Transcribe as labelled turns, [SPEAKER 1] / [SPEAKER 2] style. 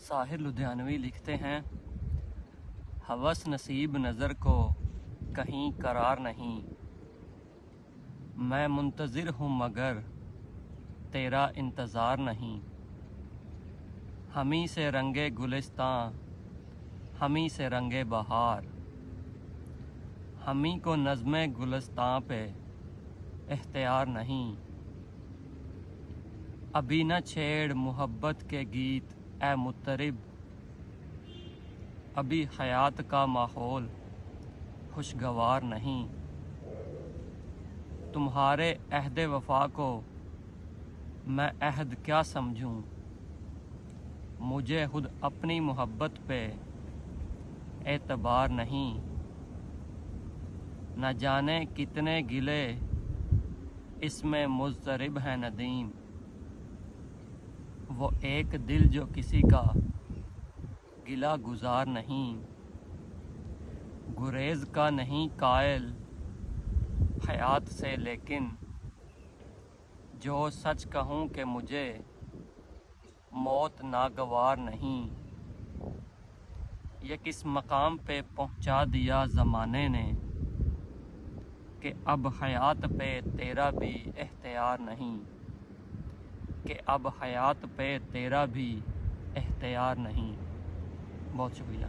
[SPEAKER 1] ساحر لدھیانوی لکھتے ہیں، ہوس نصیب نظر کو کہیں قرار نہیں، میں منتظر ہوں مگر تیرا انتظار نہیں، ہمیں سے رنگے گلستاں ہمیں سے رنگے بہار، ہمیں کو نظم گلستاں پہ اختیار نہیں، ابھی نہ چھیڑ محبت کے گیت اے مطرب، ابھی حیات کا ماحول خوشگوار نہیں، تمہارے عہد وفا کو میں عہد کیا سمجھوں، مجھے خود اپنی محبت پہ اعتبار نہیں، نہ جانے کتنے گلے اس میں مضطرب ہے ندیم، وہ ایک دل جو کسی کا گلہ گزار نہیں، گریز کا نہیں قائل حیات سے لیکن جو سچ کہوں کہ مجھے موت ناگوار نہیں، یہ کس مقام پہ پہنچا دیا زمانے نے کہ اب حیات پہ تیرا بھی اختیار نہیں، کہ اب حیات پہ تیرا بھی اختیار نہیں۔ بہت شکریہ۔